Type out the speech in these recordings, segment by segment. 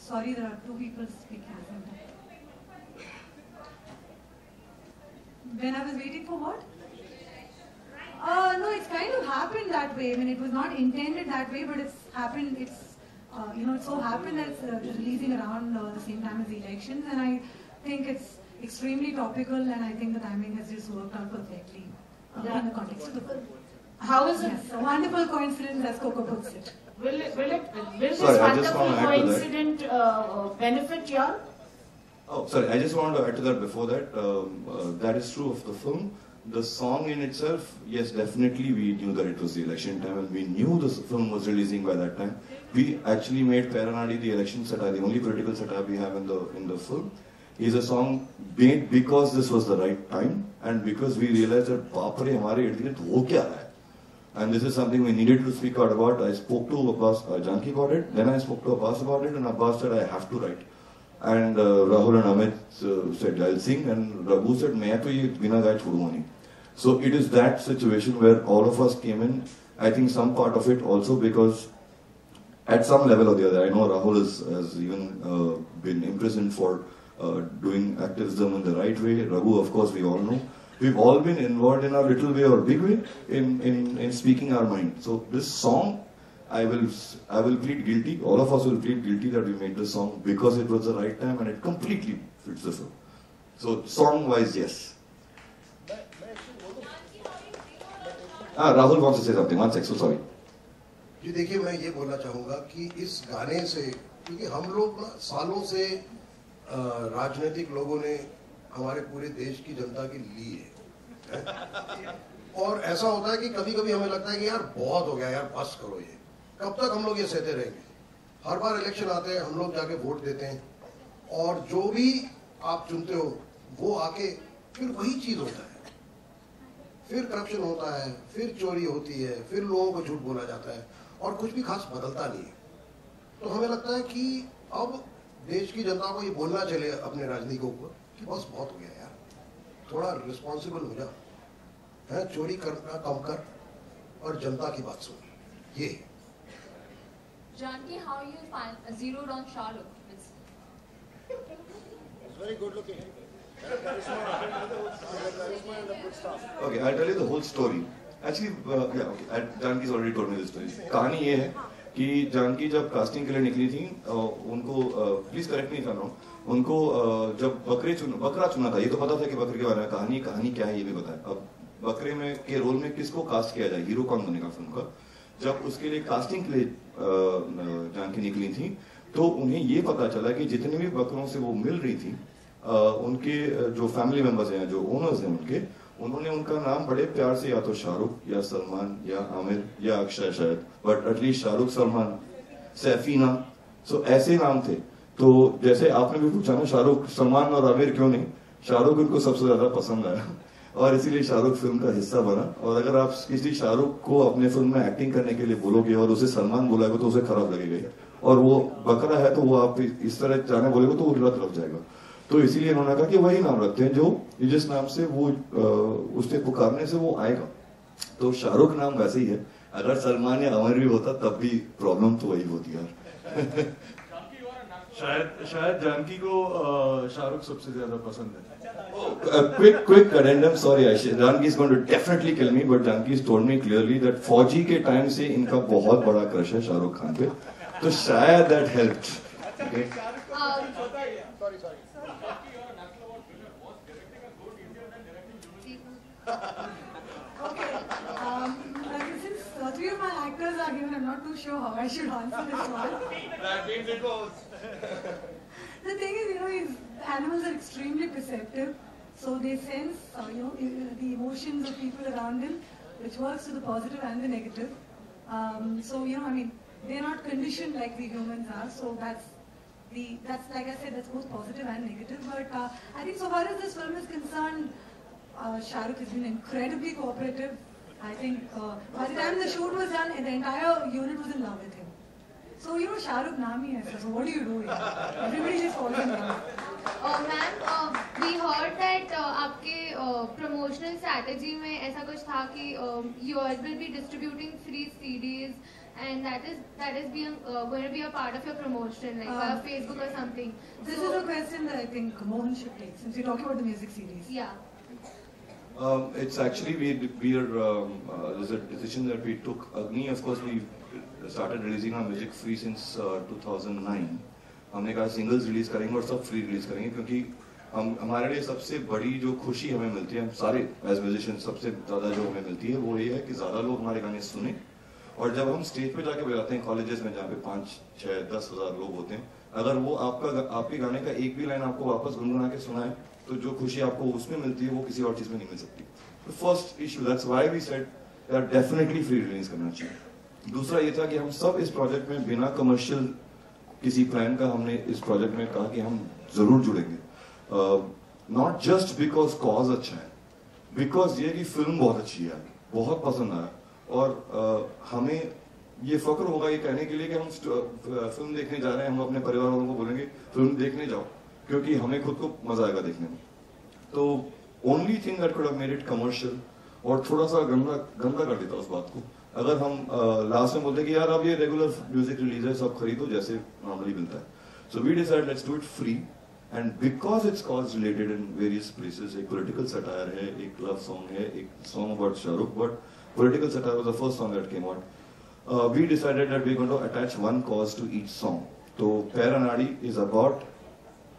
Sorry, there are two people speaking at the same time. When I was waiting for what? No, it's kind of happened that way. I mean, it was not intended that way, but it's happened. It's it so happened that it's releasing around the same time as the elections, and I think it's extremely topical, and I think the timing has just worked out perfectly in the context of the film. How is it? Yes, a wonderful coincidence, as Coco puts it. Will this wonderful coincidence benefit you all? Oh, sorry, I just want to add to that before that. That is true of the film. The song in itself, yes, definitely we knew that it was the election time and we knew the film was releasing by that time. We actually made Peranadi the election satire, the only political satire we have in the film. Is a song made because this was the right time and because we realized that Baapre hamare ird-gird ho kya raha hai. And this is something we needed to speak out about. I spoke to Abbas Janki about it, then I spoke to Abbas about it, and Abbas said I have to write. And Rahul and Amit said I'll sing, and Raghu said मैं तो ये बिना गाए छोड़ूंगा नहीं. So it is that situation where all of us came in. I think some part of it also because at some level or the other, I know Rahul has even been imprisoned for doing activism in the right way. Raghu, of course, we all know. We've all been involved in our little way or big way in speaking our mind. So this song, I will plead guilty. All of us will plead guilty that we made this song because it was the right time and it completely fits the film. So song-wise, yes. Rahul wants to say something. One sec, so sorry. जी देखिए मैं ये बोलना चाहूँगा कि इस गाने से क्योंकि हम लोग ना सालों से राजनीतिक लोगों ने हमारे पूरे देश की जनता की ली है और ऐसा होता है कि कभी-कभी हमें लगता है कि यार बहुत हो गया यार बस करो ये कब तक हम लोग ये सहते रहेंगे हर बार इलेक्शन आते हैं हम लोग जाके वोट देते हैं और जो भी आप चुनते हो वो आके फिर वही चीज होता है फिर करप्शन होता है फिर चोरी होती है फिर लोगों को झूठ बोला जाता है और कुछ भी खास बदलता नहीं है तो हमें लगता है कि अब देश की जनता को ये बोलना चले अपने राजनीतिकों को कि बस बहुत हो गया यार थोड़ा रिस्पॉन्सिबल हो जा है चोरी करना कम कर और जनता की बात सुन ये Janki, how you zeroed on Shah Rukh? It's very good looking. Okay, I'll tell you the whole story. Actually, yeah, okay. Janki's already told me this story. कहानी ये है कि जानकी जब कास्टिंग के लिए निकली थी उनको प्लीज करेक्ट नहीं कर रहा हूँ उनको जब बकरा चुना था ये तो पता था कि बकरे के बारे में कहानी क्या है ये भी बताया अब बकरे में के रोल में किसको कास्ट किया जाए हीरो कौन बनेगा फिल्म का जब उसके लिए कास्टिंग के लिए जानकी निकली थी तो उन्हें ये पता चला कि जितने भी बकरों से वो मिल रही थी उनके जो फैमिली मेंबर्स हैं जो ओनर्स हैं उनके उन्होंने उनका नाम बड़े प्यार से या तो शाहरुख या सलमान या आमिर या अक्षय शायद बट एटलीस्ट शाहरुख सलमान सैफीना सो ऐसे नाम थे तो जैसे आपने भी पूछा ना शाहरुख सलमान और आमिर क्यों नहीं शाहरुख उनको सबसे ज्यादा पसंद आया और इसीलिए शाहरुख फिल्म का हिस्सा बना और अगर आप किसी शाहरुख को अपने फिल्म में एक्टिंग करने के लिए बोलोगे और उसे सलमान बोलेगा तो उसे खराब लगेगा और वो बकरा है तो वो आप इस तरह जाने बोलेगा तो वो लत लग जाएगा तो इसीलिए उन्होंने कहा कि वही नाम रखते हैं जो जिस नाम से वो उससे पुकारने से वो आएगा तो शाहरुख नाम वैसे ही है अगर सलमान या आमिर भी होता तब भी प्रॉब्लम तो वही होती यार शायद जानकी को शाहरुख सबसे ज्यादा पसंद है quick addendum sorry Janki is going to definitely kill me but Janki has told me clearly that फौजी के टाइम से इनका बहुत बड़ा क्रश है शाहरुख खान पे तो शायद that helped okay Since three of my actors are here, I'm not too sure how I should answer this one. That means it goes. The thing is, animals are extremely perceptive, so they sense, the emotions of people around them, which works to the positive and the negative. They're not conditioned like we humans are, so that's like I said, that's both positive and negative. But I think so far as this film is concerned, Shah Rukh has been incredibly cooperative. I think by the time the shoot was done, the entire unit was in love with him. So So you know Shah Rukh naam hi aisa. So what do you do? Everybody just calls him naam. Ma'am, we heard that आपके promotional strategy में ऐसा कुछ था कि you all will be distributing free CDs and that is being going to be a part of your promotion like via Facebook or something. This is a question that I think Mohan should take since we're talking about the music series. Yeah. It's actually we are there's a decision that we took. Agni, of course, we started releasing our music free since 2009. हमने कहा singles release करेंगे और सब free release करेंगे क्योंकि हमारे लिए सबसे बड़ी जो खुशी हमें मिलती है, हम सारे एज म्यूजिशियन सबसे ज़्यादा जो हमें मिलती है वो ये है कि ज़्यादा लोग हमारे गाने सुने। और जब हम स्टेज पे जाके बजाते हैं कॉलेजेस में जहाँ पे 5, 6, 10 हज़ार लोग होते हैं, अगर वो आपके गाने का एक भी लाइन आपको वापस गुनगुना के सुनाए तो जो खुशी आपको उसमें मिलती है वो किसी और चीज़ में नहीं मिल सकती। First issue, that's why we said that definitely free release करना चाहिए। दूसरा ये था कि हम सब इस प्रोजेक्ट में बिना कमर्शियल किसी प्लान का हमने इस प्रोजेक्ट में कहा कि हम जरूर जुड़ेंगे। नॉट जस्ट बिकॉज कॉज अच्छा है, बिकॉज ये कि फिल्म बहुत अच्छी है, बहुत पसंद आया और हमें ये फक्र होगा ये कहने के लिए कि हम फिल्म देखने जा रहे हैं, हम अपने परिवार वालों को बोलेंगे फिल्म देखने जाओ क्योंकि हमें खुद को मजा आएगा देखने में। तो only thing that could have made it commercial और थोड़ा सा गंदा कर देता उस बात को अगर हम लास्ट में बोलते कि यार अब ये रेगुलर म्यूजिक रिलीज है सब खरीदो जैसे नॉर्मली मिलता है। So we decide let's do it free and because it's cause related in various places, एक पॉलिटिकल सटायर है, एक लव सॉन्ग है, एक song about Shahrukh, but political satire was the first song that came out. We decided that we are going to attach one cause to each song. तो पैर अनाड़ी is about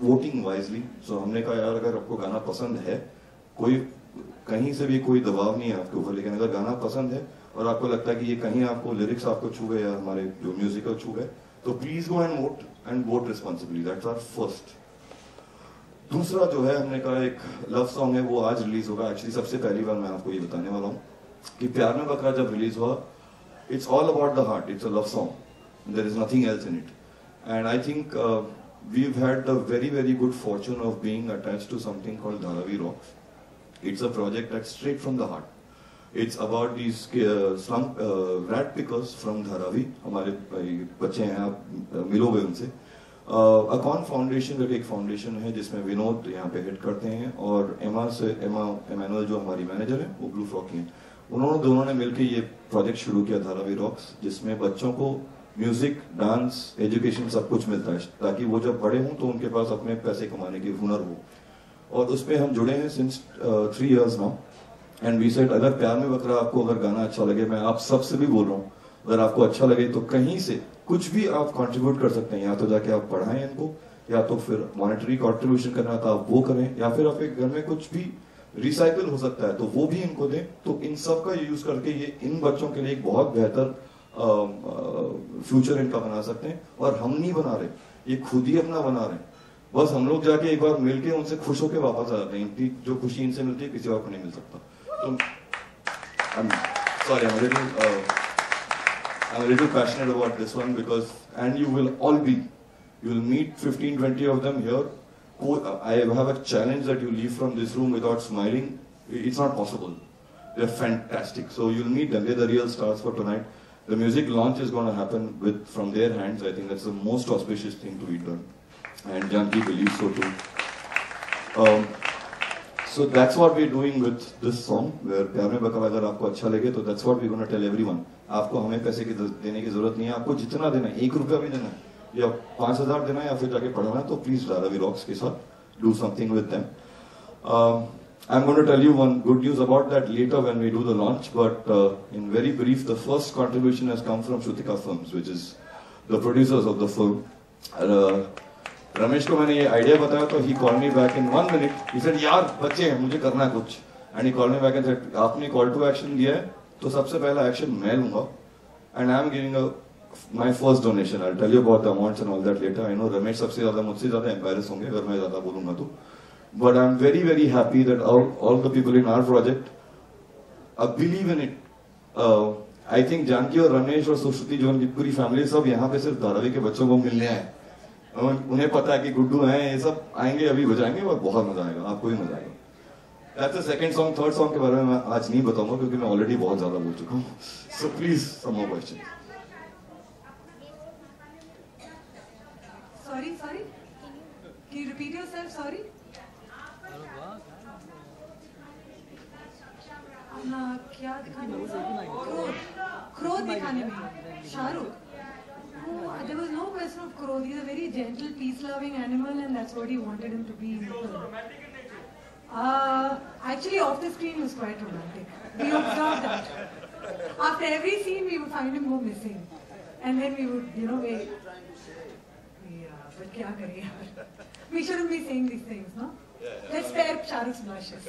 voting wisely. So हमने कहा यार अगर आपको गाना पसंद है, कोई कहीं से भी कोई दबाव नहीं है आपके ऊपर, लेकिन अगर गाना पसंद है और आपको लगता है कि ये कहीं आपको लिरिक्स आपको छू गए या हमारे जो म्यूजिक छू गए तो please go and vote responsibly. That's our first. दूसरा जो है हमने कहा एक लव सॉन्ग है वो आज रिलीज होगा। एक्चुअली सबसे पहली बार मैं आपको ये बताने वाला हूँ कि प्यार में बकरा जब रिलीज हुआ, it's all about the heart, it's a love song, there is nothing else in it and I think we've had the very good fortune of being attached to something called Dharavi Rocks. It's a project that's straight from the heart. It's about these slum rat pickers from Dharavi. हमारे बच्चे हैं, आप मिलोगे उनसे। Acorn foundation करके एक foundation है जिसमें विनोद यहाँ पे हेड करते हैं और एमा एमानुअल जो हमारी मैनेजर है वो ब्लू फ्रॉक की हैं। उन्होंने दोनों ने मिलकर ये प्रोजेक्ट शुरू किया धारावी रॉक्स, जिसमें बच्चों को म्यूजिक, डांस, एजुकेशन सब कुछ मिलता है ताकि वो जब बड़े हों तो उनके पास अपने पैसे कमाने की हुनर हो। और उसमें हम जुड़े हैं since 3 years now and we said अगर प्यार में बकरा आपको अगर गाना अच्छा लगे, मैं आप सबसे भी बोल रहा हूँ अगर आपको अच्छा लगे तो कहीं से कुछ भी आप कंट्रीब्यूट कर सकते हैं। या तो जाके आप पढ़ाएं इनको, या तो फिर मॉनेटरी कंट्रीब्यूशन करना था आप वो करें, या फिर आपके घर में कुछ भी रिसाइकिल हो सकता है तो वो भी इनको दें। तो इन सब का यूज करके ये इन बच्चों के लिए एक बहुत बेहतर फ्यूचर इनका बना सकते हैं। और हम नहीं बना रहे, ये खुद ही अपना बना रहे हैं। बस हम लोग जाके एक बार मिलके उनसे खुश होकर वापस आ जाते हैं। इनकी जो खुशी इनसे मिलती है किसी और को नहीं मिल सकता। तो sorry, I'm a little passionate about this one because, and you will meet 15-20 of them here. I have a challenge that you leave from this room without smiling. It's not possible. They're fantastic. So you'll meet them. They're the real stars for tonight. The music launch is going to happen from their hands. I think that's the most auspicious thing to be done. And Janki believes so too. So that's what we're doing with this song. Where प्यार में बकरा अगर आपको अच्छा लगे तो that's what we're going to tell everyone. आपको हमें पैसे देने की जरूरत नहीं है। आपको जितना देना है, 1 रुपया भी देना है या 5,000 देना है या फिर जाके पढ़ना है, तो प्लीज धारावी रॉक्स के साथ do something with them. I'm going to tell you one good news about that later when we do the launch, but in very brief, the first contribution has come from Shrutika Films, which is the producers of the film. Ramesh को मैंने ये idea बताया तो he called me back in 1 minute. He said, यार बच्चे हैं, मुझे करना है कुछ. And he called me back and said, आपने call to action दिया है, तो सबसे पहला एक्शन मैं लूंगा. And I am giving my first donation. I'll tell you about the amounts and all that later. I know Ramesh सबसे ज्यादा मुझसे ज्यादा embarrassed होंगे अगर मैं ज्यादा बोलूंगा तो. But I'm very happy that all the people in our project believe in it. I think Janaki और रमेश और सुश्रुति जो उनकी पूरी फैमिली सब यहाँ पे सिर्फ धारावी के बच्चों को मिलने आए। उन्हें पता है कि गुड्डू हैं, ये सब आएंगे अभी बजाएंगे और बहुत मजा आएगा, आपको भी मजा आएगा। That's the second song. Third song के बारे में मैं आज नहीं बताऊंगा क्योंकि मैं ऑलरेडी बहुत ज्यादा बोल चुका हूँ। So please some more questions. Sorry? Can you repeat yourself? Sorry? क्या दिखाने में? क्रोध दिखाने में Shahrukh. There was no question of Krodh. He's a very gentle, peace-loving animal, and that's what he wanted him to be. Actually, off the screen, he was quite romantic. We observed that. After every scene, we would find him go missing, and then we would, wait. Yeah, but kya kare yaar? We shouldn't be saying these things, no? Let's spare Shah Rukh's blushes.